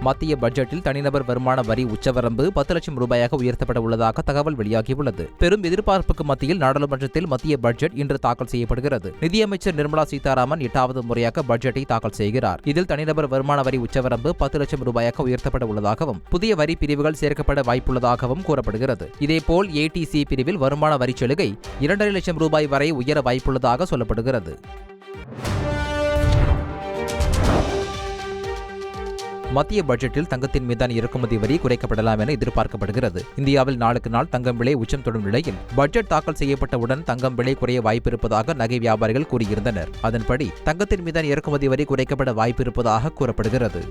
மத்திய பட்ஜெட்டில் தனிநபர் வருமான வரி உச்சவரம்பு 10 லட்சம் ரூபாயாக உயர்த்தப்பட உள்ளதாக தகவல் வெளியாகியுள்ளது. பெரும் எதிர்பார்ப்புக்கு மத்தியில் நாடாளுமன்றத்தில் மத்திய பட்ஜெட் இன்று தாக்கல் செய்யப்படுகிறது. நிதியமைச்சர் நிர்மலா சீதாராமன் 8வது முறையாக பட்ஜெட்டை தாக்கல் செய்கிறார். இதில் தனிநபர் வருமான வரி உச்சவரம்பு 10 லட்சம் ரூபாயாக உயர்த்தப்பட உள்ளதாகவும் புதிய வரி பிரிவுகள் சேர்க்கப்பட வாய்ப்புள்ளதாகவும் கூறப்படுகிறது. இதேபோல் ஏடிசி பிரிவில் வருமான வரி சலுகை 2.5 லட்சம் ரூபாய் வரை உயர வாய்ப்புள்ளதாக சொல்லப்படுகிறது. மத்திய பட்ஜெட்டில் தங்கத்தின் மீதான இறக்குமதி வரி குறைக்கப்படலாம் என எதிர்பார்க்கப்படுகிறது. இந்தியாவில் நாளுக்கு நாள் தங்கம் விலை உச்சம் தொடும் நிலையில் பட்ஜெட் தாக்கல் செய்யப்பட்டவுடன் தங்கம் விலை குறைய வாய்ப்பிருப்பதாக நகை வியாபாரிகள் கூறியிருந்தனர். அதன்படி தங்கத்தின் மீதான இறக்குமதி வரி குறைக்கப்பட வாய்ப்பிருப்பதாக கூறப்படுகிறது.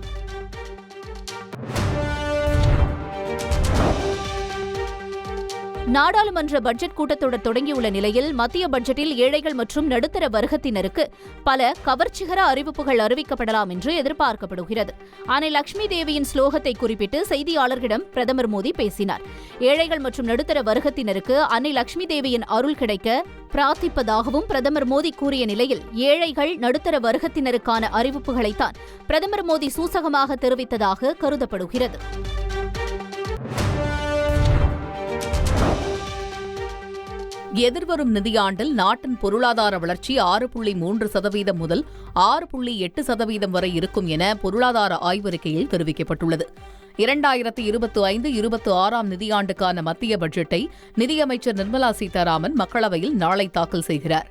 நாடாளுமன்ற பட்ஜெட் கூட்டத்தொடர் தொடங்கியுள்ள நிலையில் மத்திய பட்ஜெட்டில் ஏழைகள் மற்றும் நடுத்தர வர்க்கத்தினருக்கு பல கவர்ச்சிகர அறிவிப்புகள் அறிவிக்கப்படலாம் என்று எதிர்பார்க்கப்படுகிறது. அன்னை லட்சுமி தேவியின் ஸ்லோகத்தை குறிப்பிட்டு செய்தியாளர்களிடம் பிரதமர் மோடி பேசினார். ஏழைகள் மற்றும் நடுத்தர வர்க்கத்தினருக்கு அன்னை லட்சுமி தேவியின் அருள் கிடைக்க பிரார்த்திப்பதாகவும் பிரதமர் மோடி கூறிய நிலையில் ஏழைகள் நடுத்தர வர்க்கத்தினருக்கான அறிவிப்புகளைத்தான் பிரதமர் மோடி சூசகமாக தெரிவித்ததாக கருதப்படுகிறது. எதிர்வரும் நிதியாண்டில் நாட்டின் பொருளாதார வளர்ச்சி 6.3% முதல் 6.8% வரை இருக்கும் என பொருளாதார ஆய்வறிக்கையில் தெரிவிக்கப்பட்டுள்ளது. 2025-26 நிதியாண்டுக்கான மத்திய பட்ஜெட்டை நிதியமைச்சர் நிர்மலா சீதாராமன் மக்களவையில் நாளை தாக்கல் செய்கிறார்.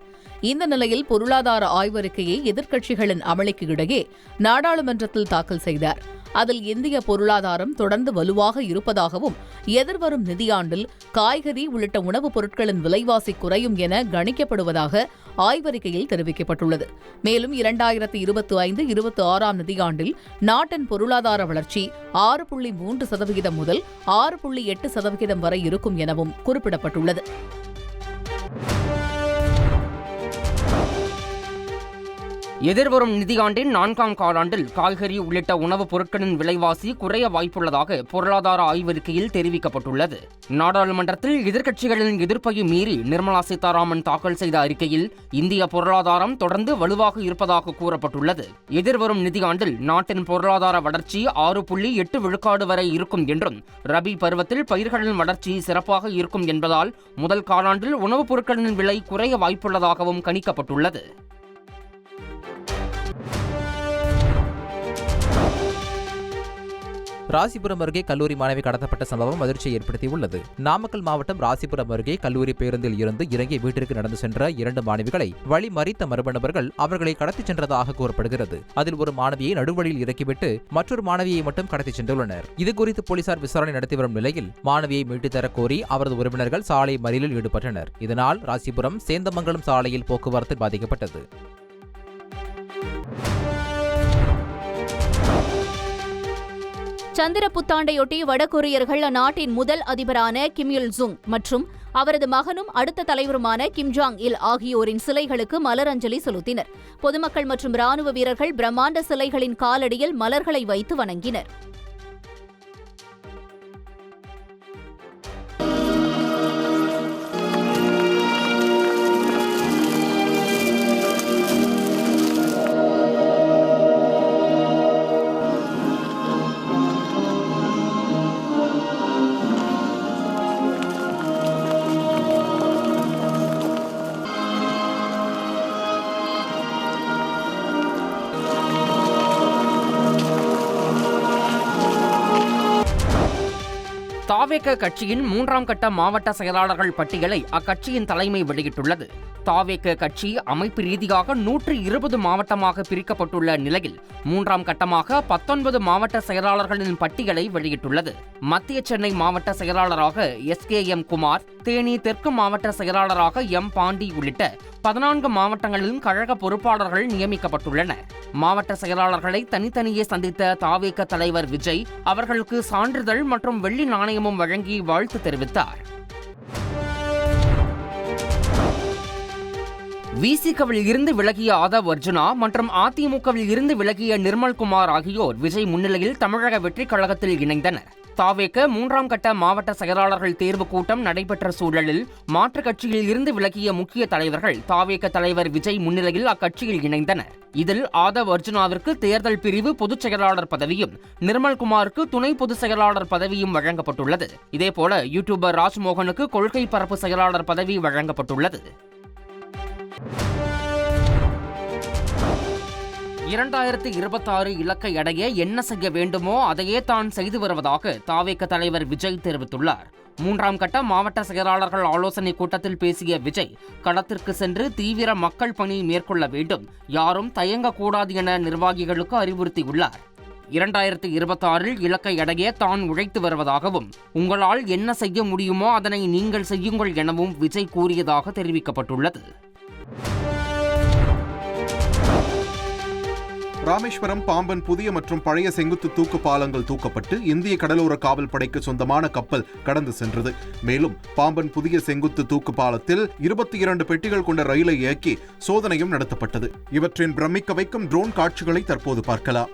இந்த நிலையில் பொருளாதார ஆய்வறிக்கையை எதிர்க்கட்சிகளின் அமளிக்கு இடையே நாடாளுமன்றத்தில் தாக்கல் செய்தார். அதில் இந்திய பொருளாதாரம் தொடர்ந்து வலுவாக இருப்பதாகவும் எதிர்வரும் நிதியாண்டில் காய்கறி உள்ளிட்ட உணவுப் பொருட்களின் விலைவாசி குறையும் என கணிக்கப்படுவதாக ஆய்வறிக்கையில் தெரிவிக்கப்பட்டுள்ளது. மேலும் 2025-26 நிதியாண்டில் நாட்டின் பொருளாதார வளர்ச்சி 6.3% முதல் 6.8% வரை இருக்கும் எனவும் குறிப்பிடப்பட்டுள்ளது. எதிர்வரும் நிதியாண்டின் 4ஆம் காலாண்டில் காய்கறி உள்ளிட்ட உணவுப் பொருட்களின் விலைவாசி குறைய வாய்ப்புள்ளதாக பொருளாதார ஆய்வறிக்கையில் தெரிவிக்கப்பட்டுள்ளது. நாடாளுமன்றத்தில் எதிர்க்கட்சிகளின் எதிர்ப்பையும் மீறி நிர்மலா சீதாராமன் தாக்கல் செய்த அறிக்கையில் இந்திய பொருளாதாரம் தொடர்ந்து வலுவாக இருப்பதாக கூறப்பட்டுள்ளது. எதிர்வரும் நிதியாண்டில் நாட்டின் பொருளாதார வளர்ச்சி 6.8 விழுக்காடு வரை இருக்கும் என்றும் ரபி பருவத்தில் பயிர்களின் வளர்ச்சி சிறப்பாக இருக்கும் என்பதால் முதல் காலாண்டில் உணவுப் பொருட்களின் விலை குறைய வாய்ப்புள்ளதாகவும் கணிக்கப்பட்டுள்ளது. ராசிபுரம் அருகே கல்லூரி மாணவி கடத்தப்பட்ட சம்பவம் அதிர்ச்சியை ஏற்படுத்தியுள்ளது. நாமக்கல் மாவட்டம் ராசிபுரம் அருகே கல்லூரி பேருந்தில் இருந்து இறங்கி வீட்டிற்கு நடந்து சென்ற 2 மாணவிகளை வழி மறித்த மர்ம நபர்கள் அவர்களை கடத்திச் சென்றதாக கூறப்படுகிறது. அதில் ஒரு மாணவியை நடுவழியில் இறக்கிவிட்டு மற்றொரு மாணவியை மட்டும் கடத்திச் சென்றுள்ளனர். இதுகுறித்து போலீசார் விசாரணை நடத்தி வரும் நிலையில் மாணவியை மீட்டுத் தரக் கோரி அவரது உறவினர்கள் சாலை மறியலில் ஈடுபட்டனர். இதனால் ராசிபுரம் சேந்தமங்கலம் சாலையில் போக்குவரத்து பாதிக்கப்பட்டது. சந்திர புத்தாண்டையொட்டி வடகொரியர்கள் அந்நாட்டின் முதல் அதிபரான கிம் இல் சுங் மற்றும் அவரது மகனும் அடுத்த தலைவருமான கிம் ஜாங் இல் ஆகியோரின் சிலைகளுக்கு மலரஞ்சலி செலுத்தினர். பொதுமக்கள் மற்றும் ராணுவ வீரர்கள் பிரம்மாண்ட சிலைகளின் காலடியில் மலர்களை வைத்து வணங்கினர். தாவேக கட்சியின் 3ஆம் கட்ட மாவட்ட செயலாளர்கள் பட்டியலை அக்கட்சியின் தலைமை வெளியிட்டுள்ளது. தாவேக கட்சி அமைப்பு ரீதியாக 120 மாவட்டமாக பிரிக்கப்பட்டுள்ள நிலையில் 3ஆம் கட்டமாக 19 மாவட்ட செயலாளர்களின் பட்டியலை வெளியிட்டுள்ளது. மத்திய சென்னை மாவட்ட செயலாளராக SKM குமார், தேனி தெற்கு மாவட்ட செயலாளராக M பாண்டி உள்ளிட்ட 14 மாவட்டங்களிலும் கழக பொறுப்பாளர்கள் நியமிக்கப்பட்டுள்ளனர். மாவட்ட செயலாளர்களை தனித்தனியே சந்தித்த தாவேக தலைவர் விஜய் அவர்களுக்கு சான்றிதழ் மற்றும் வெள்ளி நாணயமும் வழங்கி வாழ்த்து தெரிவித்தார். விசிகவில் இருந்து விலகிய ஆதவ் அர்ஜுனா மற்றும் அதிமுகவில் இருந்து விலகிய நிர்மல்குமார் ஆகியோர் விஜய் முன்னிலையில் தமிழக வெற்றிக் கழகத்தில் இணைந்தனர். தாவேக 3ஆம் கட்ட மாவட்ட செயலாளர்கள் தேர்வு கூட்டம் நடைபெற்ற சூழலில் மாற்றுக் கட்சியில் இருந்து விலகிய முக்கிய தலைவர்கள் தாவேக தலைவர் விஜய் முன்னிலையில் அக்கட்சியில் இணைந்தனர். இதில் ஆதவ் அர்ஜுனாவிற்கு தேர்தல் பிரிவு பொதுச் செயலாளர் பதவியும், நிர்மல்குமாருக்கு துணை பொதுச் செயலாளர் பதவியும் வழங்கப்பட்டுள்ளது. இதேபோல யூடியூபர் ராஜ்மோகனுக்கு கொள்கை பரப்பு செயலாளர் பதவி வழங்கப்பட்டுள்ளது. 2026 இலக்கை அடைய என்ன செய்ய வேண்டுமோ அதையே தான் செய்து வருவதாக தாவேக தலைவர் விஜய் தெரிவித்துள்ளார். 3ஆம் கட்ட மாவட்ட செயலாளர்கள் ஆலோசனைக் கூட்டத்தில் பேசிய விஜய், களத்திற்கு சென்று தீவிர மக்கள் பணி மேற்கொள்ள வேண்டும், யாரும் தயங்கக்கூடாது என நிர்வாகிகளுக்கு அறிவுறுத்தியுள்ளார். 2026 இலக்கை அடைய தான் உழைத்து வருவதாகவும், உங்களால் என்ன செய்ய முடியுமோ அதனை நீங்கள் செய்யுங்கள் எனவும் விஜய் கூறியதாக தெரிவிக்கப்பட்டுள்ளது. ராமேஸ்வரம், பாம்பன் புதிய மற்றும் பழைய செங்குத்து தூக்கு பாலங்கள் தூக்கப்பட்டு இந்திய கடலோர காவல் படைக்கு சொந்தமான கப்பல் கடந்து சென்றது. மேலும் பாம்பன் புதிய செங்குத்து தூக்கு பாலத்தில் 22 பெட்டிகள் கொண்ட ரயிலை இயக்கி சோதனையும் நடத்தப்பட்டது. இவற்றின் பிரமிக்க வைக்கும் ட்ரோன் காட்சிகளை தற்போது பார்க்கலாம்.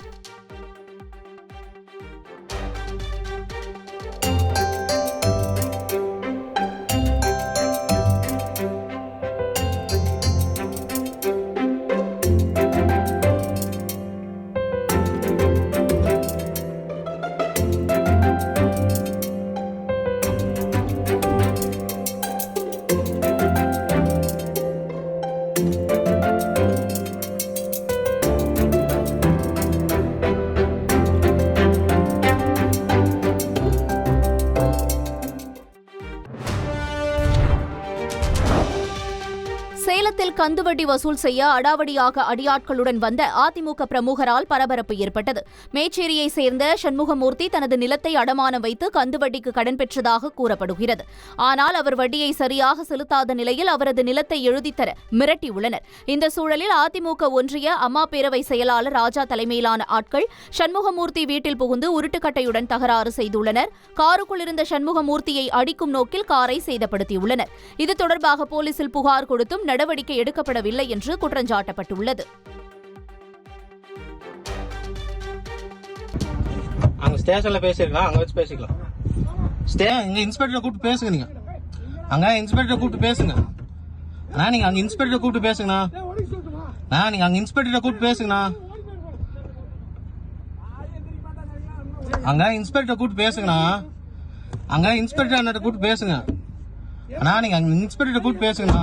சேலத்தில் கந்துவட்டி வசூல் செய்ய அடாவடியாக அடியாட்களுடன் வந்த அதிமுக பிரமுகரால் பரபரப்பு ஏற்பட்டது. மேச்சேரியை சேர்ந்த சண்முகமூர்த்தி தனது நிலத்தை அடமானம் வைத்து கந்துவட்டிக்கு கடன் பெற்றதாக கூறப்படுகிறது. ஆனால் அவர் வட்டியை சரியாக செலுத்தாத நிலையில் அவரது நிலத்தை எழுதித்தர மிரட்டியுள்ளனர். இந்த சூழலில் அதிமுக ஒன்றிய அம்மா பேரவை செயலாளர் ராஜா தலைமையிலான ஆட்கள் சண்முகமூர்த்தி வீட்டில் புகுந்து உருட்டுக்கட்டையுடன் தகராறு செய்துள்ளனர். காருக்குள் இருந்த சண்முகமூர்த்தியை அடிக்கும் நோக்கில் காரை சேதப்படுத்தியுள்ளனர். இது தொடர்பாக போலீசில் புகார் கொடுத்தும் நடவடிக்கை எடுக்கப்படவில்லை என்று குற்றஞ்சாட்டப்பட்டுள்ளது. அங்க ஸ்டேஷன்ல பேசிருக்கலாம், அங்க வச்சு பேசிக்கலாம். இங்க இன்ஸ்பெக்டரை கூப்பிட்டு பேசுங்க. நீங்க அங்க இன்ஸ்பெக்டரை கூப்பிட்டு பேசுங்க. நீங்க அங்க இன்ஸ்பெக்டரை கூப்பிட்டு பேசுங்கண்ணா. நீங்க அங்க இன்ஸ்பெக்டரை கூப்பிட்டு பேசுங்கண்ணா. அங்க இன்ஸ்பெக்டரை கூப்பிட்டு பேசுங்கண்ணா. அங்க இன்ஸ்பெக்டர் அண்ணாட்ட கூப்பிட்டு பேசுங்க. நீங்க அங்க இன்ஸ்பெக்டரை கூப்பிட்டு பேசுங்கண்ணா.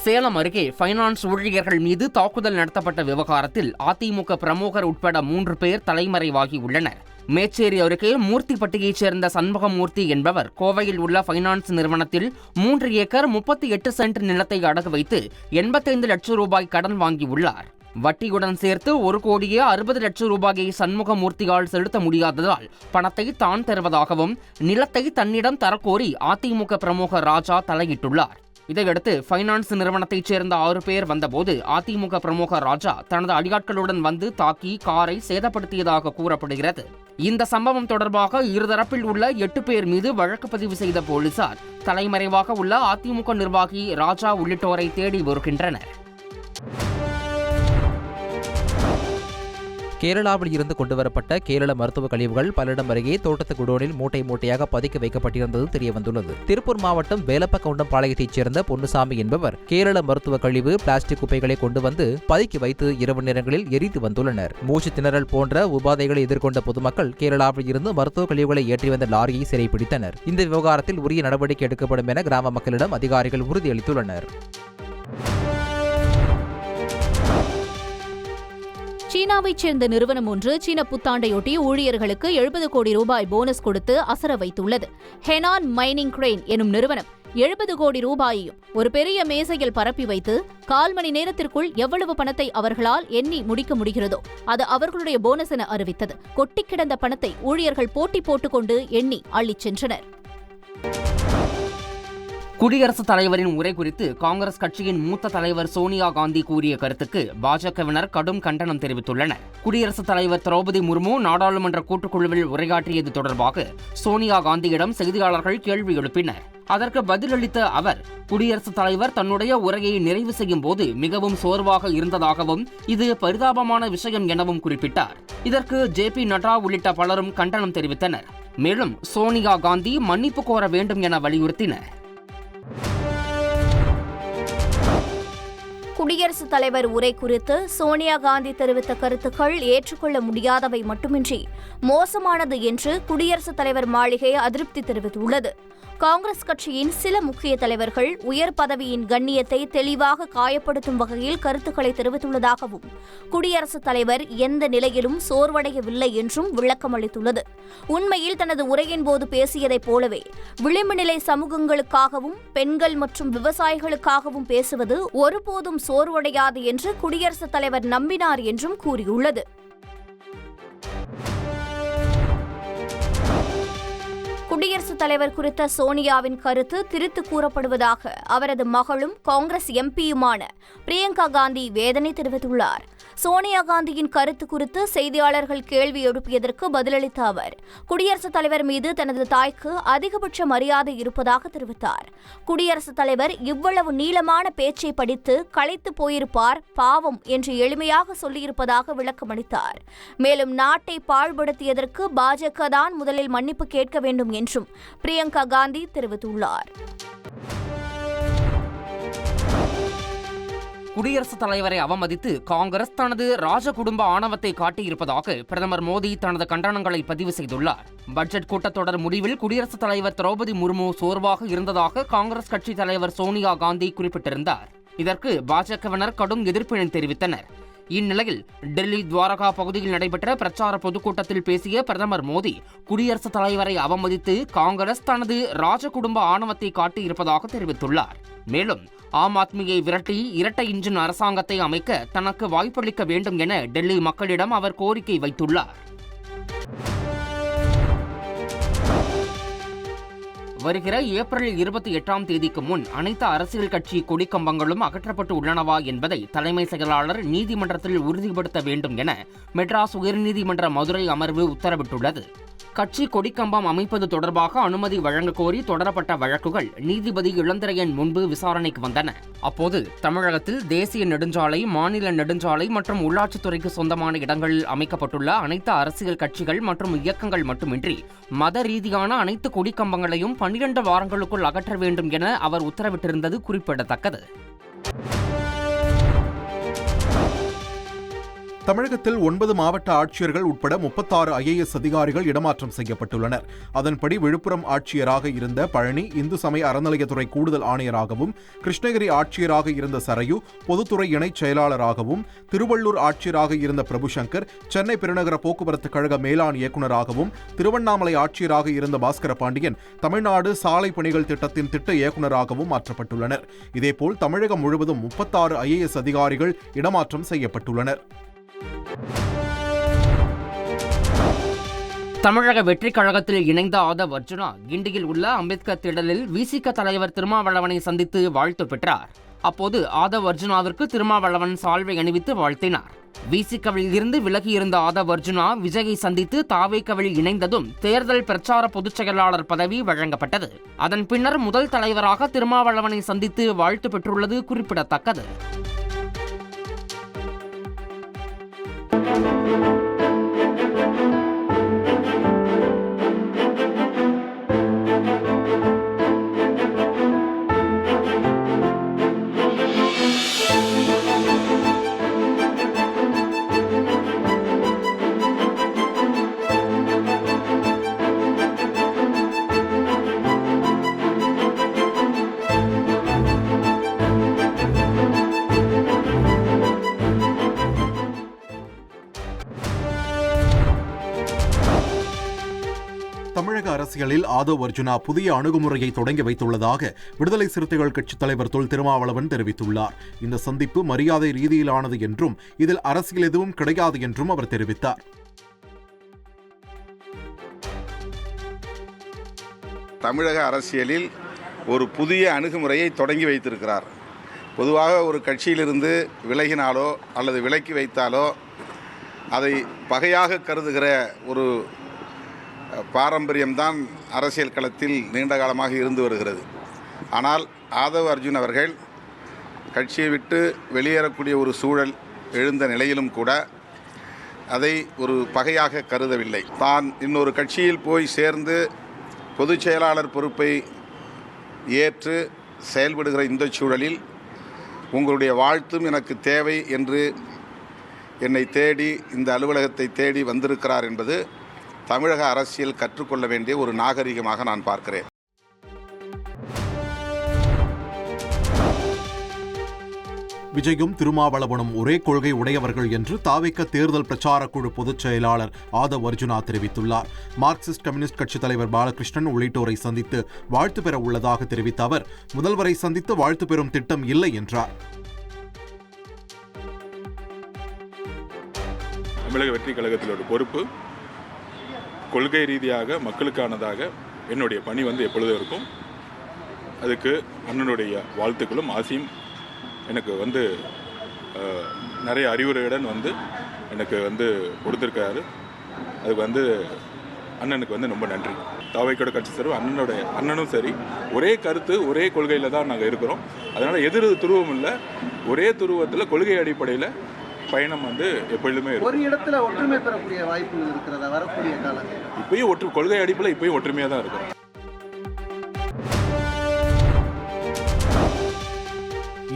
சேலம் அருகே ஃபைனான்ஸ் ஊழியர்கள் மீது தாக்குதல் நடத்தப்பட்ட விவகாரத்தில் அதிமுக பிரமுகர் உட்பட 3 பேர் தலைமறைவாகி உள்ளனர். மேச்சேரி அருகே மூர்த்திப்பட்டியைச் சேர்ந்த சண்முகமூர்த்தி என்பவர் கோவையில் உள்ள ஃபைனான்ஸ் நிறுவனத்தில் 3 ஏக்கர் 38 சென்ட் நிலத்தை அடகு வைத்து 85 லட்சம் ரூபாய் கடன் வாங்கியுள்ளார். வட்டியுடன் சேர்த்து 1,60 லட்சம் ரூபாயை சண்முகமூர்த்தியால் செலுத்த முடியாததால் பணத்தை தான் தருவதாகவும் நிலத்தை தன்னிடம் தரக்கோரி அதிமுக பிரமுகர் ராஜா தலையிட்டுள்ளார். இதையடுத்து ஃபைனான்ஸ் நிறுவனத்தைச் சேர்ந்த 6 பேர் வந்தபோது அதிமுக பிரமுகர் ராஜா தனது அடியாட்களுடன் வந்து தாக்கி காரை சேதப்படுத்தியதாக கூறப்படுகிறது. இந்த சம்பவம் தொடர்பாக இருதரப்பில் உள்ள 8 பேர் மீது வழக்கு பதிவு செய்த போலீசார் தலைமறைவாக உள்ள அதிமுக நிர்வாகி ராஜா உள்ளிட்டோரை தேடி வருகின்றனர். கேரளாவில் இருந்து கொண்டுவரப்பட்ட கேரள மருத்துவ கழிவுகள் பல்லடம் அருகே தோட்டத்து குடோனில் மூட்டை மூட்டையாக பதுக்கி வைக்கப்பட்டிருந்தது தெரியவந்துள்ளது. திருப்பூர் மாவட்டம் வேலப்பக்கவுண்டம் பாளையத்தைச் சேர்ந்த பொன்னுசாமி என்பவர் கேரள மருத்துவ கழிவு பிளாஸ்டிக் குப்பைகளை கொண்டு வந்து பதுக்கி வைத்து இரவு நேரங்களில் எரித்து வந்துள்ளனர். மூச்சு திணறல் போன்ற உபாதைகளை எதிர்கொண்ட பொதுமக்கள் கேரளாவில் இருந்து மருத்துவ கழிவுகளை ஏற்றி வந்த லாரியை சிறைப்பிடித்தனர். இந்த விவகாரத்தில் உரிய நடவடிக்கை எடுக்கப்படும் என கிராம மக்களிடம் அதிகாரிகள் உறுதியளித்துள்ளனர். சீனாவைச் சேர்ந்த நிறுவனம் ஒன்று சீன புத்தாண்டையொட்டி ஊழியர்களுக்கு 70 கோடி ரூபாய் போனஸ் கொடுத்து அசர வைத்துள்ளது. ஹெனான் மைனிங் கிரெயின் எனும் நிறுவனம் 70 கோடி ரூபாயையும் ஒரு பெரிய மேசையில் பரப்பி வைத்து 1/4 மணி நேரத்திற்குள் எவ்வளவு பணத்தை அவர்களால் எண்ணி முடிக்க முடிகிறதோ அது அவர்களுடைய போனஸ் என அறிவித்தது. கொட்டிக் கிடந்த பணத்தை ஊழியர்கள் போட்டி போட்டுக்கொண்டு எண்ணி அள்ளிச் சென்றனர். குடியரசுத் தலைவரின் உரை குறித்து காங்கிரஸ் கட்சியின் மூத்த தலைவர் சோனியா காந்தி கூறிய கருத்துக்கு பாஜகவினர் கடும் கண்டனம் தெரிவித்துள்ளனர். குடியரசுத் தலைவர் திரௌபதி முர்மு நாடாளுமன்ற கூட்டுக்குழுவில் உரையாற்றியது தொடர்பாக சோனியா காந்தியிடம் செய்தியாளர்கள் கேள்வி எழுப்பினர். அதற்கு பதிலளித்த அவர், குடியரசுத் தலைவர் தன்னுடைய உரையை நிறைவு செய்யும் போது மிகவும் சோர்வாக இருந்ததாகவும் இது பரிதாபமான விஷயம் எனவும் குறிப்பிட்டார். இதற்கு JP நட்டா உள்ளிட்ட பலரும் கண்டனம் தெரிவித்தனர். மேலும் சோனியா காந்தி மன்னிப்பு கோர வேண்டும் என வலியுறுத்தினர். குடியரசுத் தலைவர் உரை குறித்து சோனியா காந்தி தெரிவித்த கருத்துக்கள் ஏற்றுக்கொள்ள முடியாதவை மட்டுமின்றி மோசமானது என்று குடியரசுத் தலைவர் மாளிகை அதிருப்தி தெரிவித்துள்ளது. காங்கிரஸ் கட்சியின் சில முக்கிய தலைவர்கள் உயர் பதவியின் கண்ணியத்தை தெளிவாக காயப்படுத்தும் வகையில் கருத்துக்களை தெரிவித்துள்ளதாகவும் குடியரசுத் தலைவர் எந்த நிலையிலும் சோர்வடையவில்லை என்றும் விளக்கம் அளித்துள்ளது. உண்மையில் தனது உரையின் போது பேசியதைப் போலவே விளிம்பு நிலை சமூகங்களுக்காகவும் பெண்கள் மற்றும் விவசாயிகளுக்காகவும் பேசுவது ஒருபோதும் சோர்வடையாது என்று குடியரசுத் தலைவர் நம்பினார் என்றும் கூறியுள்ளது. குடியரசுத் தலைவர் குறித்த சோனியாவின் கருத்து திரித்து கூறப்படுவதாக அவரது மகளும் காங்கிரஸ் MPயுமான பிரியங்கா காந்தி வேதனை தெரிவித்துள்ளார். சோனியா காந்தியின் கருத்து குறித்து செய்தியாளர்கள் கேள்வி எழுப்பியதற்கு பதிலளித்த அவர், குடியரசுத் தலைவர் மீது தனது தாய்க்கு அதிகபட்ச மரியாதை இருப்பதாக தெரிவித்தார். குடியரசுத் தலைவர் இவ்வளவு நீளமான பேச்சை படித்து களைத்து போயிருப்பார், பாவம் என்று எளிமையாக சொல்லியிருப்பதாக விளக்கமளித்தார். மேலும் நாட்டை பாழ்படுத்தியதற்கு பாஜக தான் முதலில் மன்னிப்பு கேட்க வேண்டும் என்றும் பிரியங்கா காந்தி தெரிவித்துள்ளார். குடியரசுத் தலைவரை அவமதித்து காங்கிரஸ் தனது ராஜ குடும்ப ஆணவத்தை காட்டியிருப்பதாக பிரதமர் மோடி தனது கண்டனங்களை பதிவு செய்துள்ளார். பட்ஜெட் கூட்டத்தொடர் முடிவில் குடியரசுத் தலைவர் திரௌபதி முர்மு சோர்வாக இருந்ததாக காங்கிரஸ் கட்சி தலைவர் சோனியா காந்தி குறிப்பிட்டிருந்தார். இதற்கு பாஜகவினர் கடும் எதிர்ப்பினை தெரிவித்தனர். இந்நிலையில் டெல்லி துவாரகா பகுதியில் நடைபெற்ற பிரச்சார பொதுக்கூட்டத்தில் பேசிய பிரதமர் மோடி குடியரசுத் தலைவரை அவமதித்து காங்கிரஸ் தனது ராஜ குடும்ப ஆணவத்தை காட்டியிருப்பதாக தெரிவித்துள்ளார். மேலும் ஆம் ஆத்மியை விரட்டி இரட்டை இன்ஜின் அரசாங்கத்தை அமைக்க தனக்கு வாய்ப்பளிக்க வேண்டும் என டெல்லி மக்களிடம் அவர் கோரிக்கை வைத்துள்ளார். வருகிற ஏப்ரல் 28ஆம் தேதிக்கு முன் அனைத்து அரசியல் கட்சி கொடிக்கம்பங்களும் அகற்றப்பட்டு உள்ளனவா என்பதை தலைமை செயலாளர் நீதிமன்றத்தில் உறுதிப்படுத்த வேண்டும் என மெட்ராஸ் உயர்நீதிமன்ற மதுரை அமர்வு உத்தரவிட்டுள்ளது. கட்சி கொடிக்கம்பம் அமைப்பது தொடர்பாக அனுமதி வழங்க கோரி தொடரப்பட்ட வழக்குகள் நீதிபதி இளந்திரையன் முன்பு விசாரணைக்கு வந்தன. அப்போது தமிழகத்தில் தேசிய நெடுஞ்சாலை, மாநில நெடுஞ்சாலை மற்றும் உள்ளாட்சித்துறைக்கு சொந்தமான இடங்களில் அமைக்கப்பட்டுள்ள அனைத்து அரசியல் கட்சிகள் மற்றும் இயக்கங்கள் மட்டுமின்றி மத ரீதியான அனைத்து கொடிக்கம்பங்களையும் 12 வாரங்களுக்குள் அகற்ற வேண்டும் என அவர் உத்தரவிட்டிருந்தது குறிப்பிடத்தக்கது. தமிழகத்தில் 9 மாவட்ட ஆட்சியர்கள் உட்பட 36 IAS அதிகாரிகள் இடமாற்றம் செய்யப்பட்டுள்ளனர். அதன்படி விழுப்புரம் ஆட்சியராக இருந்த பழனி இந்து சமய அறநிலையத்துறை கூடுதல் ஆணையராகவும், கிருஷ்ணகிரி ஆட்சியராக இருந்த சரையு பொதுத்துறை இணைச் செயலாளராகவும், திருவள்ளூர் ஆட்சியராக இருந்த பிரபுசங்கர் சென்னை பெருநகர போக்குவரத்து கழக மேலாண் இயக்குநராகவும், திருவண்ணாமலை ஆட்சியராக இருந்த பாஸ்கர பாண்டியன் தமிழ்நாடு சாலை பணிகள் திட்டத்தின் திட்ட இயக்குநராகவும் மாற்றப்பட்டுள்ளனர். இதேபோல் தமிழகம் முழுவதும் 36 IAS அதிகாரிகள் இடமாற்றம் செய்யப்பட்டுள்ளனர். தமிழக வெற்றிக் கழகத்தில் இணைந்த ஆதவ் அர்ஜுனா கிண்டியில் உள்ள அம்பேத்கர் திடலில் VCK தலைவர் திருமாவளவனை சந்தித்து வாழ்த்து பெற்றார். அப்போது ஆதவ் அர்ஜுனாவிற்கு திருமாவளவன் சால்வை அணிவித்து வாழ்த்தினார். VCKவில் இருந்து விலகியிருந்த ஆதவ் அர்ஜுனா விஜயை சந்தித்து தாவேகவில் இணைந்ததும் தேர்தல் பிரச்சார பொதுச் செயலாளர் பதவி வழங்கப்பட்டது. அதன் பின்னர் முதல் தலைவராக திருமாவளவனை சந்தித்து வாழ்த்து பெற்றுள்ளது குறிப்பிடத்தக்கது. தமிழக அரசியலில் ஆதவ் அர்ஜுனா புதிய அணுகுமுறையை தொடங்கி வைத்துள்ளதாக விடுதலை சிறுத்தைகள் கட்சித் தலைவர் தொல் திருமாவளவன் தெரிவித்துள்ளார். இந்த சந்திப்பு மரியாதை ரீதியிலானது என்றும் இதில் அரசியல் எதுவும் கிடையாது என்றும் அவர் தெரிவித்தார். தமிழக அரசியலில் ஒரு புதிய அணுகுமுறையை தொடங்கி வைத்திருக்கிறார். பொதுவாக ஒரு கட்சியிலிருந்து விலகினாலோ அல்லது விலக்கி வைத்தாலோ அதை பகையாக கருதுகிற ஒரு பாரம்பரியம்தான் அரசியல் களத்தில் நீண்ட காலமாக இருந்து வருகிறது. ஆனால் ஆதவ் அர்ஜுன் அவர்கள் கட்சியை விட்டு வெளியேறக்கூடிய ஒரு சூழல் எழுந்த நிலையிலும் கூட அதை ஒரு பகையாக கருதவில்லை. தான் இன்னொரு கட்சியில் போய் சேர்ந்து பொதுச் செயலாளர் பொறுப்பை ஏற்று செயல்படுகிற இந்த சூழலில் உங்களுடைய வாழ்த்தும் எனக்கு தேவை என்று என்னை தேடி இந்த அலுவலகத்தை தேடி வந்திருக்கிறார் என்பது தமிழக அரசியல் கற்றுக்கொள்ள வேண்டிய ஒரு நாகரிகமாக நான் பார்க்கிறேன். விஜயும் திருமாவளவனும் ஒரே கொள்கை உடையவர்கள் என்று தாவேக தேர்தல் பிரச்சார குழு பொதுச் செயலாளர் ஆதவ் அர்ஜுனா தெரிவித்துள்ளார். மார்க்சிஸ்ட் கம்யூனிஸ்ட் கட்சித் தலைவர் பாலகிருஷ்ணன் உள்ளிட்டோரை சந்தித்து வாழ்த்து பெற உள்ளதாக தெரிவித்த அவர் முதல்வரை சந்தித்து வாழ்த்து பெறும் திட்டம் இல்லை என்றார். தமிழக வெற்றி கழகத்திலோட பொறுப்பு கொள்கை ரீதியாக மக்களுக்கானதாக என்னுடைய பணி எப்பொழுதும் இருக்கும். அதுக்கு அண்ணனுடைய வாழ்த்துக்களும் ஆசையும் எனக்கு நிறைய அறிவுரையுடன் எனக்கு கொடுத்துருக்காரு. அதுக்கு அண்ணனுக்கு ரொம்ப நன்றி. தாவேக்கோட கட்சி சார் அண்ணனும் சரி ஒரே கருத்து ஒரே கொள்கையில் தான் நாங்கள் இருக்கிறோம். அதனால் எதிர் துருவம் இல்லை, ஒரே துருவத்தில் கொள்கை அடிப்படையில் பயணம் எப்பொழுதுமே ஒரு இடத்துல ஒற்றுமை பெறக்கூடிய வாய்ப்புகள் இருக்கிறதா வரக்கூடிய காலம்? இப்பயும் கொள்கை அடிப்படையில் இப்பயும் ஒற்றுமையாக தான் இருக்கும்.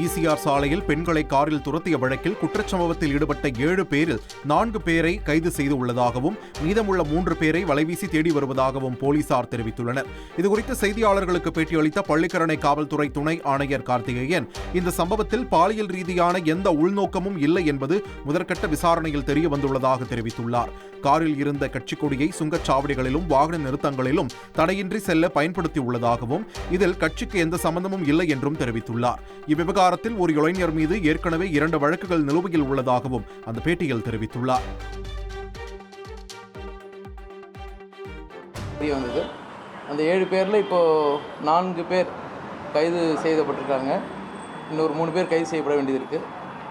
ஈசிஆர் சாலையில் பெண்களை காரில் துரத்திய வழக்கில் குற்றச்சம்பவத்தில் ஈடுபட்ட 7 பேரில் 4 பேரை கைது செய்து உள்ளதாகவும் மீதமுள்ள 3 பேரை வலைவீசி தேடி வருவதாகவும் போலீசார் தெரிவித்துள்ளனர். இதுகுறித்து செய்தியாளர்களுக்கு பேட்டியளித்த பள்ளிக்கரணை காவல்துறை துணை ஆணையர் கார்த்திகேயன் இந்த சம்பவத்தில் பாலியல் ரீதியான எந்த உள்நோக்கமும் இல்லை என்பது முதற்கட்ட விசாரணையில் தெரிய வந்துள்ளதாக தெரிவித்துள்ளார். காரில் இருந்த கட்சிக் கொடியை சுங்கச்சாவடிகளிலும் வாகன நிறுத்தங்களிலும் தடையின்றி செல்ல பயன்படுத்தியுள்ளதாகவும் இதில் கட்சிக்கு எந்த சம்பந்தமும் இல்லை என்றும் தெரிவித்துள்ளார். இவ்விவகாரத்தில் ஒரு இளைஞர் மீது ஏற்கனவே 2 வழக்குகள் நிலுவையில் உள்ளதாகவும் அந்த பேட்டியில் தெரிவித்துள்ளார். அந்த 7 பேரில் இப்போ 4 பேர் கைது செய்யப்பட்டிருக்காங்க. இன்னொரு 3 பேர் கைது செய்யப்பட வேண்டியது இருக்குது.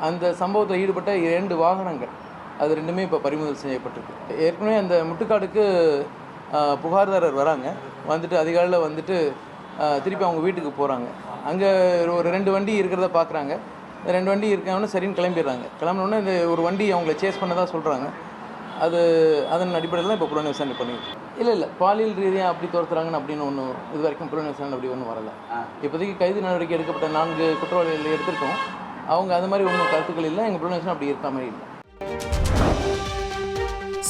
அந்த சம்பவத்தில் ஈடுபட்ட 2 வாகனங்கள் அது 2மே இப்போ பறிமுதல் செய்யப்பட்டிருக்கு. ஏற்கனவே அந்த முட்டுக்காடுக்கு புகார்தாரர் வராங்க, அதிகாலையில் திருப்பி அவங்க வீட்டுக்கு போகிறாங்க. அங்கே ஒரு 2 வண்டி இருக்கிறத பார்க்குறாங்க. 2 வண்டி இருக்கவொன்னே சரின்னு கிளம்பிடுறாங்க. கிளம்பினோடனே இந்த ஒரு வண்டி அவங்கள சேஸ் பண்ணதாக சொல்கிறாங்க. அதன் அடிப்படையில் தான் இப்போ புலன் விசாரணை பண்ணிட்டு இல்லை பாலியல் ரீதியாக அப்படி துரத்துறாங்கன்னு அப்படின்னு ஒன்றும் இது வரைக்கும் புலன் விசாரணை அப்படி ஒன்றும் வரலை. இப்போதைக்கு கைது நடவடிக்கை எடுக்கப்பட்ட 4 குற்றவாளிகள் எடுத்திருக்கோம். அவங்க அது மாதிரி ஒன்றும் கருத்துக்கள் இல்லை. எங்கள் புலன் விசாரணை அப்படி இருக்க மாதிரி இல்லை.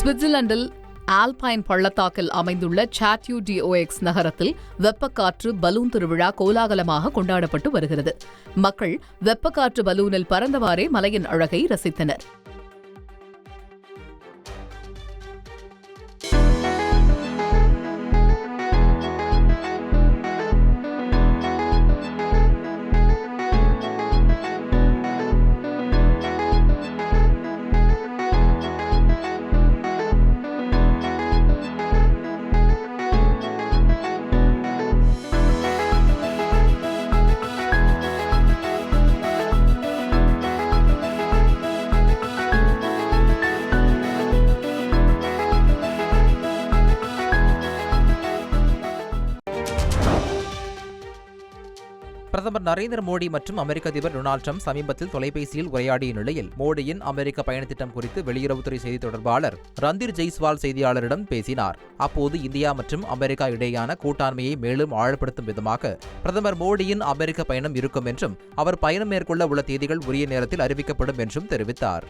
சுவிட்சர்லாந்தில் ஆல்பைன் பள்ளத்தாக்கில் அமைந்துள்ள சாட்யூ டிஓஎக்ஸ் நகரத்தில் வெப்பக்காற்று பலூன் திருவிழா கோலாகலமாக கொண்டாடப்பட்டு வருகிறது. மக்கள் வெப்பக்காற்று பலூனில் பறந்தவாறே மலையின் அழகை ரசித்தனர். பிரதமர் நரேந்திர மோடி மற்றும் அமெரிக்க அதிபர் டொனால்டு ட்ரம்ப் சமீபத்தில் தொலைபேசியில் உரையாடிய நிலையில் மோடியின் அமெரிக்க பயணத்திட்டம் குறித்து வெளியுறவுத்துறை செய்தி தொடர்பாளர் ரந்தீர் ஜெய்ஸ்வால் செய்தியாளரிடம் பேசினார். அப்போது இந்தியா மற்றும் அமெரிக்கா இடையேயான கூட்டாண்மையை மேலும் ஆழப்படுத்தும் விதமாக பிரதமர் மோடியின் அமெரிக்க பயணம் இருக்கும் என்றும் அவர் பயணம் மேற்கொள்ள உள்ள தேதிகள் உரிய நேரத்தில் அறிவிக்கப்படும் என்றும் தெரிவித்தார்.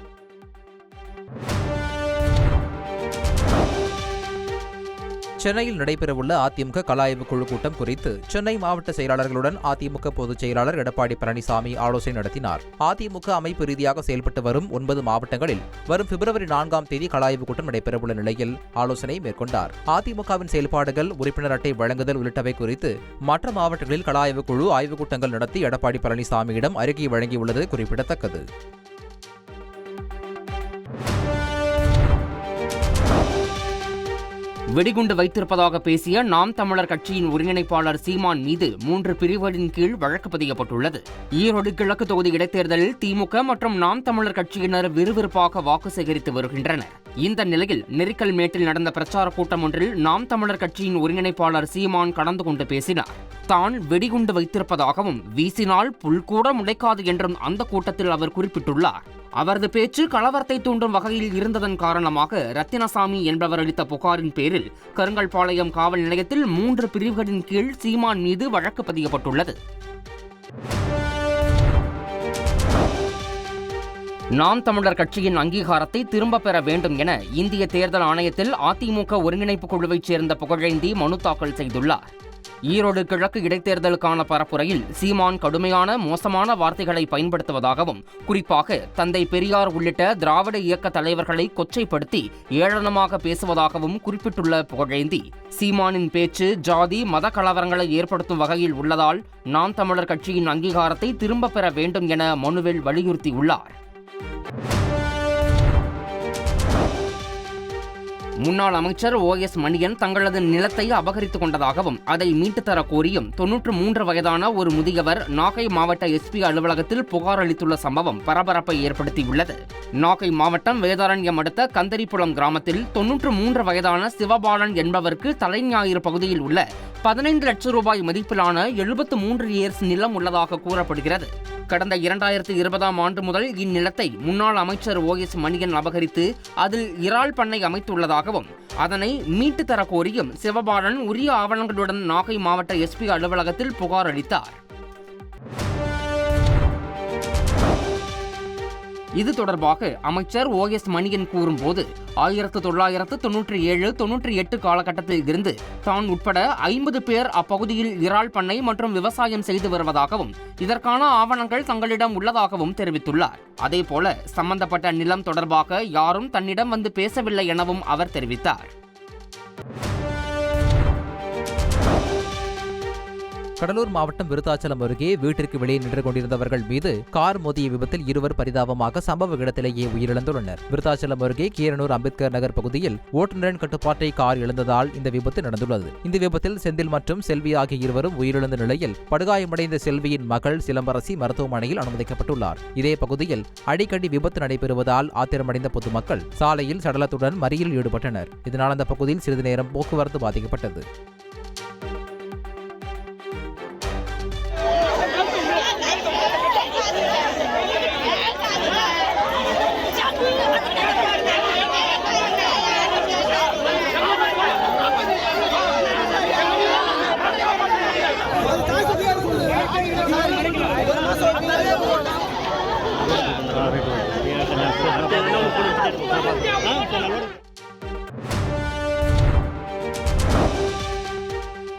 சென்னையில் நடைபெறவுள்ள அதிமுக கலாய்வு குழு கூட்டம் குறித்து சென்னை மாவட்ட செயலாளர்களுடன் அதிமுக பொதுச் செயலாளர் எடப்பாடி பழனிசாமி ஆலோசனை நடத்தினார். அதிமுக அமைப்பு ரீதியாக செயல்பட்டு வரும் 9 மாவட்டங்களில் வரும் பிப்ரவரி 4ஆம் தேதி கலாய்வு கூட்டம் நடைபெறவுள்ள நிலையில் ஆலோசனை மேற்கொண்டார். அதிமுகவின் செயல்பாடுகள், உறுப்பினர் அட்டை வழங்குதல் உள்ளிட்டவை குறித்து மற்ற மாவட்டங்களில் கலாய்வு குழு ஆய்வுக் கூட்டங்கள் நடத்தி எடப்பாடி பழனிசாமியிடம் அறிக்கை வழங்கியுள்ளது குறிப்பிடத்தக்கது. வெடிகுண்டு வைத்திருப்பதாக பேசிய நாம் தமிழர் கட்சியின் ஒருங்கிணைப்பாளர் சீமான் மீது 3 பிரிவுகளின் கீழ் வழக்கு பதியப்பட்டுள்ளது. ஈரோடு கிழக்கு தொகுதி இடைத்தேர்தலில் திமுக மற்றும் நாம் தமிழர் கட்சியினர் விறுவிறுப்பாக வாக்கு சேகரித்து வருகின்றனர். இந்த நிலையில் நெரிக்கல்மேட்டில் நடந்த பிரச்சார கூட்டம் ஒன்றில் நாம் தமிழர் கட்சியின் ஒருங்கிணைப்பாளர் சீமான் கலந்து கொண்டு பேசினார். தான் வெடிகுண்டு வைத்திருப்பதாகவும் வீசினால் புல்கூட முளைக்காது என்றும் அந்த கூட்டத்தில் அவர் குறிப்பிட்டுள்ளார். அவரது பேச்சு கலவரத்தை தூண்டும் வகையில் இருந்ததன் காரணமாக ரத்தினசாமி என்பவர் அளித்த புகாரின் பேரில் கருங்கல்பாளையம் காவல் நிலையத்தில் 3 பிரிவுகளின் கீழ் சீமான் மீது வழக்கு பதியப்பட்டுள்ளது. நாம் தமிழர் கட்சியின் அங்கீகாரத்தை திரும்ப பெற வேண்டும் என இந்திய தேர்தல் ஆணையத்தில் அதிமுக ஒருங்கிணைப்பு குழுவைச் சேர்ந்த புகழேந்தி மனு தாக்கல் செய்துள்ளார். ஈரோடு கிழக்கு இடைத்தேர்தலுக்கான பரப்புரையில் சீமான் கடுமையான மோசமான வார்த்தைகளை பயன்படுத்துவதாகவும், குறிப்பாக தந்தை பெரியார் உள்ளிட்ட திராவிட இயக்க தலைவர்களை கொச்சைப்படுத்தி ஏளனமாக பேசுவதாகவும் குறிப்பிட்டுள்ள புகழேந்தி, சீமானின் பேச்சு ஜாதி மத கலவரங்களை ஏற்படுத்தும் வகையில் உள்ளதால் நாம் தமிழர் கட்சியின் அங்கீகாரத்தை திரும்ப பெற வேண்டும் என மனுவில் வலியுறுத்தியுள்ளார். முன்னாள் அமைச்சர் OS மணியன் தங்களது நிலத்தை அபகரித்துக் கொண்டதாகவும் அதை மீட்டுத் தர கோரியும் 93 வயதான ஒரு முதியவர் நாகை மாவட்ட SP அலுவலகத்தில் புகார் அளித்துள்ள சம்பவம் பரபரப்பை ஏற்படுத்தியுள்ளது. நாகை மாவட்டம் வேதாரண்யம் அடுத்த கந்தரிப்புலம் கிராமத்தில் 93 வயதான சிவபாலன் என்பவருக்கு தலைஞாயிறு பகுதியில் உள்ள 15 லட்சம் ரூபாய் மதிப்பிலான 73 ஏர்ஸ் நிலம் உள்ளதாக கூறப்படுகிறது. கடந்த 2020ஆம் ஆண்டு முதல் இந்நிலத்தை முன்னாள் அமைச்சர் OS மணியன் அபகரித்து அதில் இறால் பண்ணை அமைத்துள்ளதாகவும், அதனை மீட்டு தர கோரியும் சிவபாலன் உரிய ஆவணங்களுடன் நாகை மாவட்ட SP அலுவலகத்தில் புகார் அளித்தார். இது தொடர்பாக அமைச்சர் OS மணியன் கூறும்போது, 1997-98 காலகட்டத்தில் இருந்து தான் உட்பட 50 பேர் அப்பகுதியில் இறால் பண்ணை மற்றும் விவசாயம் செய்து வருவதாகவும், இதற்கான ஆவணங்கள் தங்களிடம் உள்ளதாகவும் தெரிவித்துள்ளார். அதேபோல சம்பந்தப்பட்ட நிலம் தொடர்பாக யாரும் தன்னிடம் வந்து பேசவில்லை எனவும் அவர் தெரிவித்தார். கடலூர் மாவட்டம் விருத்தாச்சலம் அருகே வீட்டிற்கு வெளியே நின்று கொண்டிருந்தவர்கள் மீது கார் மோதிய விபத்தில் 2 பரிதாபமாக சம்பவ இடத்திலேயே உயிரிழந்துள்ளனர். விருத்தாச்சலம் அருகே கீரனூர் அம்பேத்கர் நகர் பகுதியில் ஓட்டுநரின் கட்டுப்பாட்டை கார் இழந்ததால் இந்த விபத்து நடந்துள்ளது. இந்த விபத்தில் செந்தில் மற்றும் செல்வி ஆகிய இருவரும் உயிரிழந்த நிலையில் படுகாயமடைந்த செல்வியின் மகள் சிலம்பரசி மருத்துவமனையில் அனுமதிக்கப்பட்டுள்ளார். இதே பகுதியில் அடிக்கடி விபத்து நடைபெறுவதால் ஆத்திரமடைந்த பொதுமக்கள் சாலையில் சடலத்துடன் மறியலில் ஈடுபட்டனர். இதனால் அந்த பகுதியில் சிறிது நேரம் போக்குவரத்து பாதிக்கப்பட்டது.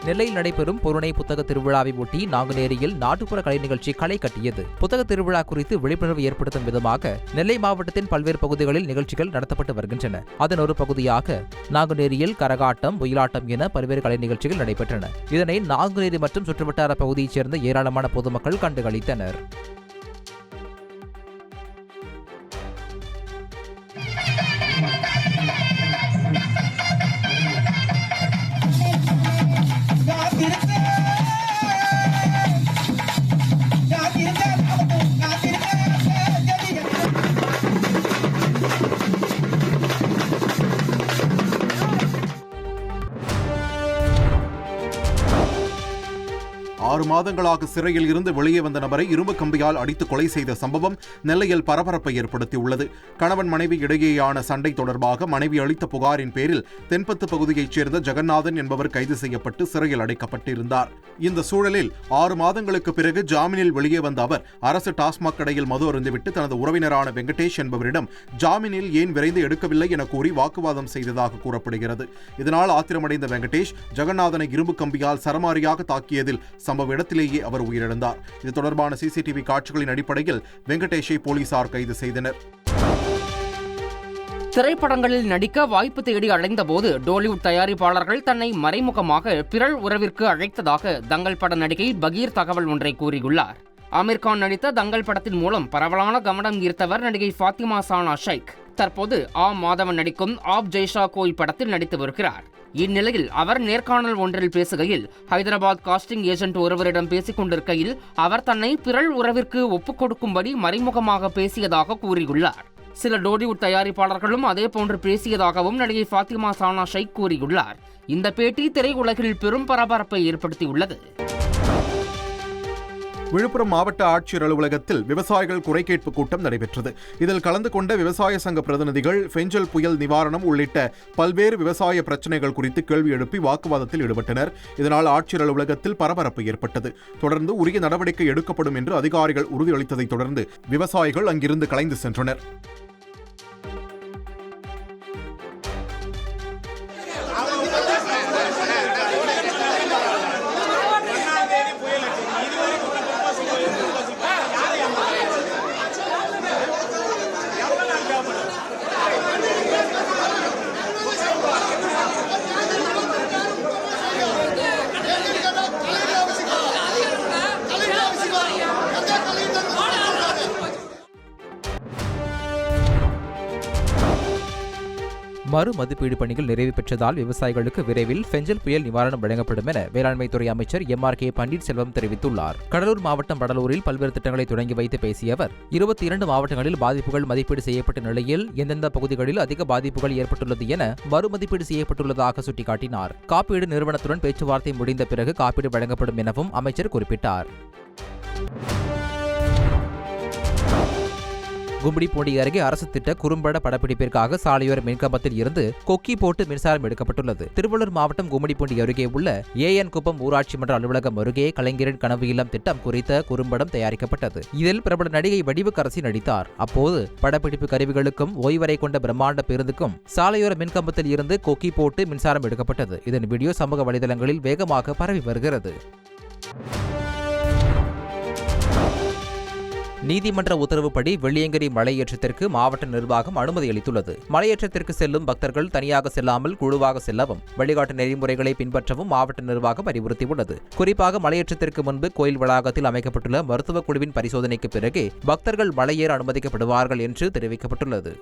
நெல்லையில் நடைபெறும் பொருணை புத்தக திருவிழாவை ஒட்டி நாங்குநேரியில் நாட்டுப்புற கலை நிகழ்ச்சி களை கட்டியது. புத்தக திருவிழா குறித்து விழிப்புணர்வு ஏற்படுத்தும் விதமாக நெல்லை மாவட்டத்தின் பல்வேறு பகுதிகளில் நிகழ்ச்சிகள் நடத்தப்பட்டு வருகின்றன. அதன் ஒரு பகுதியாக நாங்குநேரியில் கரகாட்டம், ஒயிலாட்டம் என பல்வேறு கலை நிகழ்ச்சிகள் நடைபெற்றன. இதனை நாங்குநேரி மற்றும் சுற்றுவட்டார பகுதியைச் சேர்ந்த ஏராளமான பொதுமக்கள் கண்டுகளித்தனர். ஆறு மாதங்களாக சிறையில் இருந்து வெளியே வந்த நபரை இரும்பு கம்பியால் அடித்து கொலை செய்த சம்பவம் நெல்லையில் பரபரப்பை ஏற்படுத்தியுள்ளது. கணவன் மனைவி இடையேயான சண்டை தொடர்பாக மனைவி அளித்த புகாரின் பேரில் தென்பத்து பகுதியைச் சேர்ந்த ஜெகநாதன் என்பவர் கைது செய்யப்பட்டு சிறையில் அடைக்கப்பட்டிருந்தார். இந்த சூழலில் 6 மாதங்களுக்கு பிறகு ஜாமீனில் வெளியே வந்த அவர் அரசு டாஸ்மாக் கடையில் மது அருந்துவிட்டு தனது உறவினரான வெங்கடேஷ் என்பவரிடம் ஜாமீனில் ஏன் விரைந்து எடுக்கவில்லை என கூறி வாக்குவாதம் செய்ததாக கூறப்படுகிறது. இதனால் ஆத்திரமடைந்த வெங்கடேஷ் ஜெகநாதனை இரும்பு கம்பியால் சரமாரியாக தாக்கியதில் சம்பவ இடத்திலேயே அவர் உயிரிழந்தார். இது தொடர்பான சிசிடிவி காட்சிகளின் அடிப்படையில் வெங்கடேஷை போலீசார் கைது செய்தனர். திரைப்படங்களில் நடிக்க வாய்ப்பு தேடி அழைந்தபோது டோலிவுட் தயாரிப்பாளர்கள் தன்னை மறைமுகமாக பிறல் உறவிற்கு அழைத்ததாக தங்கல் பட நடிகை பகீர் தகவல் ஒன்றை கூறியுள்ளார். ஆமீர் கான் நடித்த தங்கல் படத்தின் மூலம் பரவலான கவனம் ஈர்த்தவர் நடிகை ஃபாத்திமா சானா ஷைக். தற்போது மாதவன் நடிக்கும் ஆப் ஜெய்ஷா கோய் படத்தில் நடித்து வருகிறார். இந்நிலையில் அவர் நேர்காணல் ஒன்றில் பேசுகையில் ஹைதராபாத் காஸ்டிங் ஏஜென்ட் ஒருவரிடம் பேசிக் கொண்டிருக்கையில் அவர் தன்னை பிறல் உறவிற்கு ஒப்புக் கொடுக்கும்படி மறைமுகமாக பேசியதாக கூறியுள்ளார். சில டோலிவுட் தயாரிப்பாளர்களும் அதேபோன்று பேசியதாகவும் நடிகை ஃபாத்திமா சானா ஷைக் கூறியுள்ளார். இந்த பேட்டி திரையுலகில் பெரும் பரபரப்பை ஏற்படுத்தியுள்ளது. விழுப்புரம் மாவட்ட ஆட்சியர் அலுவலகத்தில் விவசாயிகள் குறைகேட்பு கூட்டம் நடைபெற்றது. இதில் கலந்து கொண்ட விவசாய சங்க பிரதிநிதிகள் பெஞ்சல் புயல் நிவாரணம் உள்ளிட்ட பல்வேறு விவசாய பிரச்சினைகள் குறித்து கேள்வி எழுப்பி வாக்குவாதத்தில் ஈடுபட்டனர். இதனால் ஆட்சியர் அலுவலகத்தில் பரபரப்பு ஏற்பட்டது. தொடர்ந்து உரிய நடவடிக்கை எடுக்கப்படும் என்று அதிகாரிகள் உறுதியளித்ததைத் தொடர்ந்து விவசாயிகள் அங்கிருந்து கலைந்து சென்றனர். மறுமதிப்பீடு பணிகள் நிறைவு பெற்றதால் விவசாயிகளுக்கு விரைவில் பெஞ்சல் புயல் நிவாரணம் வழங்கப்படும் என வேளாண்மைத்துறை அமைச்சர் MRK பன்னீர்செல்வம் தெரிவித்துள்ளார். கடலூர் மாவட்டம் வடலூரில் பல்வேறு திட்டங்களை தொடங்கி வைத்து பேசிய அவர் 22 மாவட்டங்களில் பாதிப்புகள் மதிப்பீடு செய்யப்பட்ட நிலையில் எந்தெந்த பகுதிகளில் அதிக பாதிப்புகள் ஏற்பட்டுள்ளது என மறுமதிப்பீடு செய்யப்பட்டுள்ளதாக சுட்டிக்காட்டினார். காப்பீடு நிறுவனத்துடன் பேச்சுவார்த்தை முடிந்த பிறகு காப்பீடு வழங்கப்படும் எனவும் அமைச்சர் குறிப்பிட்டார். கும்மிடிப்பூண்டி அருகே அரசு திட்ட குறும்பட படப்பிடிப்பிற்காக சாலையோர மின்கம்பத்தில் இருந்து கொக்கி போட்டு மின்சாரம் எடுக்கப்பட்டுள்ளது. திருவள்ளூர் மாவட்டம் கும்மிடிப்பூண்டி அருகே உள்ள AN குப்பம் ஊராட்சி மன்ற அலுவலகம் அருகே கலைஞரின் கனவு இல்லம் திட்டம் குறித்த குறும்படம் தயாரிக்கப்பட்டது. இதில் பிரபல நடிகை வடிவுக்கரசி நடித்தார். அப்போது படப்பிடிப்பு கருவிகளுக்கும் ஓய்வறை கொண்ட பிரம்மாண்ட பேருந்துக்கும் சாலையோர மின்கம்பத்தில் இருந்து கொக்கி போட்டு மின்சாரம் எடுக்கப்பட்டது. இதன் வீடியோ சமூக வலைதளங்களில் வேகமாக பரவி வருகிறது. நீதிமன்ற உத்தரவுப்படி வெள்ளியங்கிரி மலையேற்றத்திற்கு மாவட்ட நிர்வாகம் அனுமதி அளித்துள்ளது. மலையேற்றத்திற்கு செல்லும் பக்தர்கள் தனியாக செல்லாமல் குழுவாக செல்லவும் வழிகாட்டு நெறிமுறைகளை பின்பற்றவும் மாவட்ட நிர்வாகம் அறிவுறுத்தியுள்ளது. குறிப்பாக மலையேற்றத்திற்கு முன்பு கோயில் வளாகத்தில் அமைக்கப்பட்டுள்ள மருத்துவ குழுவின் பரிசோதனைக்கு பிறகே பக்தர்கள் மலையேற அனுமதிக்கப்படுவார்கள் என்று தெரிவிக்கப்பட்டுள்ளது.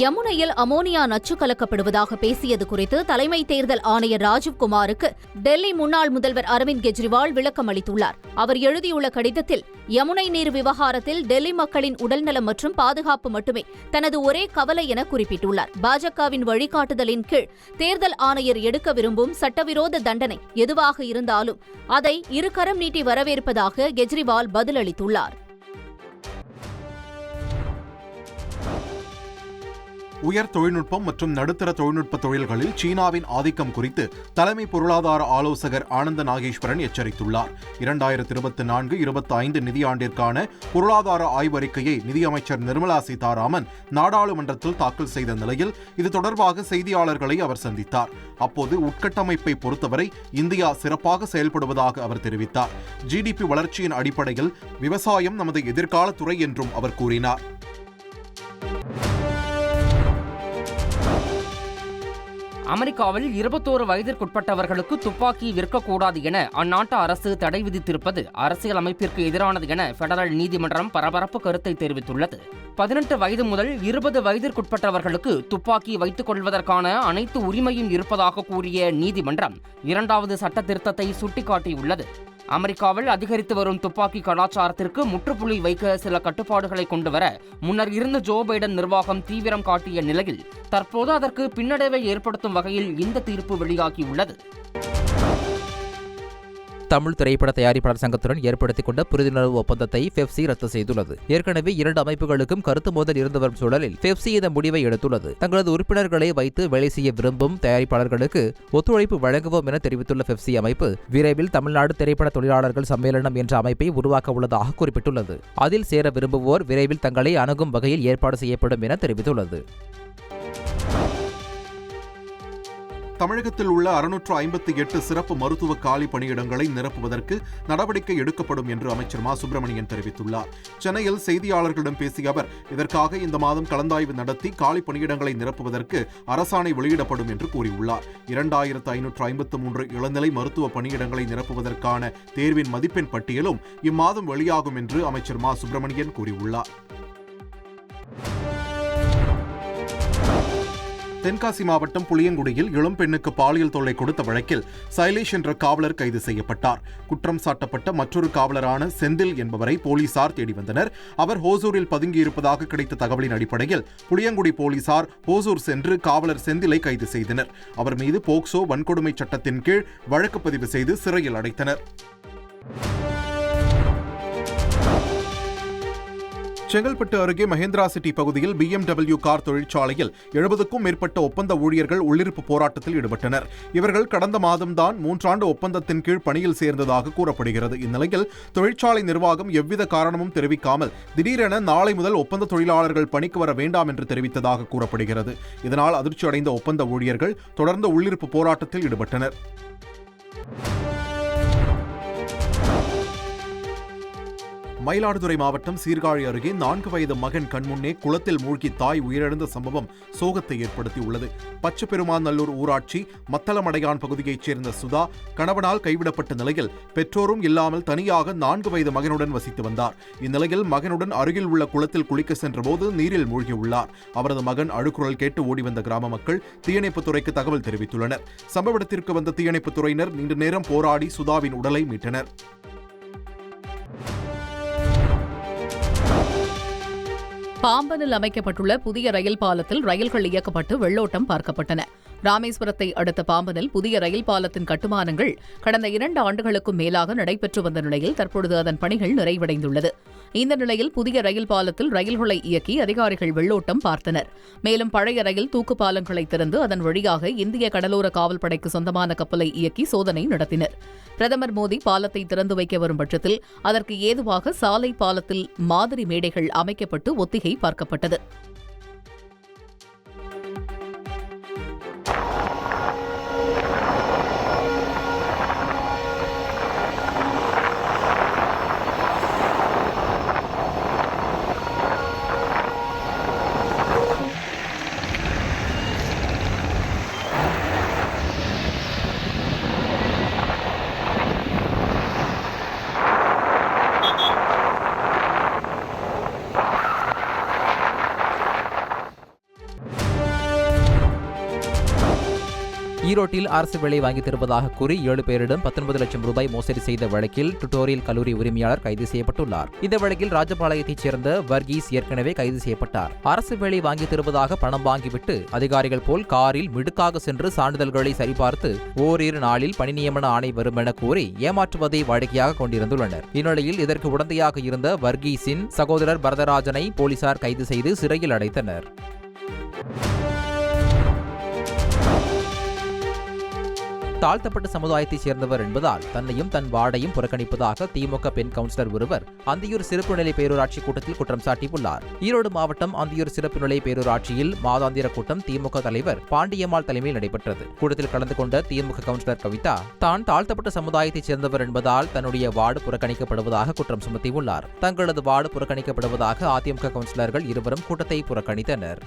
யமுனையில் அமோனியா நச்சு கலக்கப்படுவதாக பேசியது குறித்து தலைமை தேர்தல் ஆணையர் ராஜீவ்குமாருக்கு டெல்லி முன்னாள் முதல்வர் அரவிந்த் கெஜ்ரிவால் விளக்கம் அளித்துள்ளார். அவர் எழுதியுள்ள கடிதத்தில் யமுனை நீர் விவகாரத்தில் டெல்லி மக்களின் உடல்நலம் மற்றும் பாதுகாப்பு மட்டுமே தனது ஒரே கவலை என குறிப்பிட்டுள்ளார். பாஜகவின் வழிகாட்டுதலின் கீழ் தேர்தல் ஆணையர் எடுக்க விரும்பும் சட்டவிரோத தண்டனை எதுவாக இருந்தாலும் அதை இருகரம் நீட்டி வரவேற்பதாக கெஜ்ரிவால் பதிலளித்துள்ளார். உயர் தொழில்நுட்பம் மற்றும் நடுத்தர தொழில்நுட்ப தொழில்களில் சீனாவின் ஆதிக்கம் குறித்து தலைமை பொருளாதார ஆலோசகர் ஆனந்த நாகேஸ்வரன் எச்சரித்துள்ளார். 2024-25 நிதியாண்டிற்கான பொருளாதார ஆய்வறிக்கையை நிதியமைச்சர் நிர்மலா சீதாராமன் நாடாளுமன்றத்தில் தாக்கல் செய்த நிலையில் இது தொடர்பாக செய்தியாளர்களை அவர் சந்தித்தார். அப்போது உட்கட்டமைப்பை பொறுத்தவரை இந்தியா சிறப்பாக செயல்படுவதாக அவர் தெரிவித்தார். GDP வளர்ச்சியின் அடிப்படையில் விவசாயம் நமது எதிர்கால துறை என்றும் அவர் கூறினார். அமெரிக்காவில் 21 வயதிற்குட்பட்டவர்களுக்கு துப்பாக்கி விற்கக்கூடாது என அந்நாட்டு அரசு தடை விதித்திருப்பது அரசியல் அமைப்பிற்கு எதிரானது என பெடரல் நீதிமன்றம் பரபரப்பு கருத்தை தெரிவித்துள்ளது. 18 வயது முதல் 20 வயதிற்குட்பட்டவர்களுக்கு துப்பாக்கி வைத்துக் கொள்வதற்கான அனைத்து உரிமையும் இருப்பதாக கூறிய நீதிமன்றம் 2வது சட்ட திருத்தத்தை சுட்டிக்காட்டியுள்ளது. அமெரிக்காவில் அதிகரித்து வரும் துப்பாக்கி கலாச்சாரத்திற்கு முற்றுப்புள்ளி வைக்க சில கட்டுப்பாடுகளை கொண்டுவர முன்னர் இருந்த ஜோ பைடன் நிர்வாகம் தீவிரம் காட்டிய நிலையில் தற்போது அதற்கு பின்னடைவை ஏற்படுத்தும் வகையில் இந்த தீர்ப்பு வெளியாகியுள்ளது. தமிழ் திரைப்பட தயாரிப்பாளர் சங்கத்துடன் ஏற்படுத்திக் கொண்ட புரிந்துணர்வு ஒப்பந்தத்தை பெப்சி ரத்து செய்துள்ளது. ஏற்கனவே 2 அமைப்புகளுக்கும் கருத்து மோதல் இருந்து வரும் சூழலில் பெப்சி இந்த முடிவை எடுத்துள்ளது. தங்களது உறுப்பினர்களை வைத்து வேலை செய்ய விரும்பும் தயாரிப்பாளர்களுக்கு ஒத்துழைப்பு வழங்குவோம் என தெரிவித்துள்ள பெப்சி அமைப்பு விரைவில் தமிழ்நாடு திரைப்பட தொழிலாளர்கள் சம்மேளனம் என்ற அமைப்பை உருவாக்க உள்ளதாக குறிப்பிட்டுள்ளது. அதில் சேர விரும்புவோர் விரைவில் தங்களை அணுகும் வகையில் ஏற்பாடு செய்யப்படும் என தெரிவித்துள்ளது. தமிழகத்தில் உள்ள 658 சிறப்பு மருத்துவ காலி பணியிடங்களை நிரப்புவதற்கு நடவடிக்கை எடுக்கப்படும் என்று அமைச்சர் மா சுப்பிரமணியன் தெரிவித்துள்ளார். சென்னையில் செய்தியாளர்களிடம் பேசிய அவர் இதற்காக இந்த மாதம் கலந்தாய்வு நடத்தி காலி பணியிடங்களை நிரப்புவதற்கு அரசாணை வெளியிடப்படும் என்று கூறியுள்ளார். 2553 இளநிலை மருத்துவ பணியிடங்களை நிரப்புவதற்கான தேர்வின் மதிப்பெண் பட்டியலும் இம்மாதம் வெளியாகும் என்று அமைச்சர் மா சுப்பிரமணியன் கூறியுள்ளார். தென்காசி மாவட்டம் புளியங்குடியில் இளம் பெண்ணுக்கு பாலியல் தொல்லை கொடுத்த வழக்கில் சைலேஷ் என்ற காவலர் கைது செய்யப்பட்டார். குற்றம் சாட்டப்பட்ட மற்றொரு காவலரான செந்தில் என்பவரை போலீசார் தேடி வந்தனர். அவர் ஹோசூரில் பதுங்கியிருப்பதாக கிடைத்த தகவலின் அடிப்படையில் புளியங்குடி போலீசார் ஹோசூர் சென்று காவலர் செந்திலை கைது செய்தனர். அவர் மீது போக்சோ வன்கொடுமை சட்டத்தின் கீழ் வழக்கு பதிவு செய்து சிறையில் அடைத்தனர். செங்கல்பட்டு அருகே மகேந்திரா சிட்டி பகுதியில் BMW கார் தொழிற்சாலையில் 70க்கும் மேற்பட்ட ஒப்பந்த ஊழியர்கள் உள்ளிருப்பு போராட்டத்தில் ஈடுபட்டனர். இவர்கள் கடந்த மாதம்தான் 3 ஆண்டு ஒப்பந்தத்தின் கீழ் பணியில் சேர்ந்ததாக கூறப்படுகிறது. இந்நிலையில் தொழிற்சாலை நிர்வாகம் எவ்வித காரணமும் தெரிவிக்காமல் திடீரென நாளை முதல் ஒப்பந்த தொழிலாளர்கள் பணிக்கு வர வேண்டாம் என்று தெரிவித்ததாக கூறப்படுகிறது. இதனால் அதிர்ச்சி அடைந்த ஒப்பந்த ஊழியர்கள் தொடர்ந்து உள்ளிருப்பு போராட்டத்தில் ஈடுபட்டனர். மயிலாடுதுறை மாவட்டம் சீர்காழி அருகே 4 வயது மகன் கண்முன்னே குளத்தில் மூழ்கி தாய் உயிரிழந்த சம்பவம் சோகத்தை ஏற்படுத்தியுள்ளது. பச்சப்பெருமாநல்லூர் ஊராட்சி மத்தளமடையான் பகுதியைச் சேர்ந்த சுதா கணவனால் கைவிடப்பட்ட நிலையில் பெற்றோரும் இல்லாமல் தனியாக 4 வயது மகனுடன் வசித்து வந்தார். இந்நிலையில் மகனுடன் அருகில் உள்ள குளத்தில் குளிக்க சென்றபோது நீரில் மூழ்கியுள்ளார். அவரது மகன் அழுக்குரல் கேட்டு ஓடி வந்த கிராம மக்கள் தீயணைப்புத்துறைக்கு தகவல் தெரிவித்துள்ளனர். சம்பவ இடத்திற்கு வந்த தீயணைப்புத்துறையினர் நீண்ட நேரம் போராடி சுதாவின் உடலை மீட்டனர். பாம்பனில் அமைக்கப்பட்டுள்ள புதிய ரயில் பாலத்தில் ரயில்கள் இயக்கப்பட்டு வெள்ளோட்டம் பார்க்கப்பட்டன. ராமேஸ்வரத்தை அடுத்த பாம்பனில் புதிய ரயில் பாலத்தின் கட்டுமானங்கள் கடந்த 2 ஆண்டுகளுக்கும் மேலாக நடைபெற்று வந்த நிலையில் தற்பொழுது அதன் பணிகள் நிறைவடைந்துள்ளது. இந்த நிலையில் புதிய ரயில் பாலத்தில் ரயில்களை இயக்கி அதிகாரிகள் வெள்ளோட்டம் பார்த்தனர். மேலும் பழைய ரயில் தூக்கு பாலங்களை திறந்து அதன் வழியாக இந்திய கடலோர காவல்படைக்கு சொந்தமான கப்பலை இயக்கி சோதனை நடத்தினர். பிரதமர் மோடி பாலத்தை திறந்து வைக்க வரும் பட்சத்தில் அதற்கு ஏதுவாக சாலை பாலத்தில் மாதிரி மேடைகள் அமைக்கப்பட்டு ஒத்திகை பார்க்கப்பட்டது. ஈரோட்டில் அரசு வேலை வாங்கி தருவதாக கூறி 7 பேரிடம் 19 லட்சம் ரூபாய் மோசடி செய்த வழக்கில் டுட்டோரியல் கல்லூரி உரிமையாளர் கைது செய்யப்பட்டுள்ளார். இந்த வழக்கில் ராஜபாளையத்தைச் சேர்ந்த வர்கீஸ் ஏற்கனவே கைது செய்யப்பட்டார். அரசு வேலை வாங்கி தருவதாக பணம் வாங்கிவிட்டு அதிகாரிகள் போல் காரில் மிடுக்காக சென்று சான்றிதழ்களை சரிபார்த்து ஓரிரு நாளில் பணி நியமன ஆணை வரும் என கூறி ஏமாற்றுவதை வாடிக்கையாக கொண்டிருந்துள்ளனர். இந்நிலையில் இதற்கு உடந்தையாக இருந்த வர்கீஸின் சகோதரர் பரதராஜனை போலீசார் கைது செய்து சிறையில் அடைத்தனர். தாழ்த்தப்பட்ட சமுதாயத்தைச் சேர்ந்தவர் என்பதால் தன்னையும் தன் வார்டையும் புறக்கணிப்பதாக திமுக பெண் கவுன்சிலர் ஒருவர் அந்தியூர் சிறப்பு நிலை பேரூராட்சி கூட்டத்தில் குற்றம் சாட்டியுள்ளார். ஈரோடு மாவட்டம் அந்தியூர் சிறப்பு நிலை பேரூராட்சியில் மாதாந்திர கூட்டம் திமுக தலைவர் பாண்டியம்மாள் தலைமையில் நடைபெற்றது. கூட்டத்தில் கலந்து கொண்ட திமுக கவுன்சிலர் கவிதா தான் தாழ்த்தப்பட்ட சமுதாயத்தைச் சேர்ந்தவர் என்பதால் தன்னுடைய வார்டு புறக்கணிக்கப்படுவதாக குற்றம் சுமத்தியுள்ளார். தங்களது வார்டு புறக்கணிக்கப்படுவதாக அதிமுக கவுன்சிலர்கள் இருவரும் கூட்டத்தை புறக்கணித்தனர்.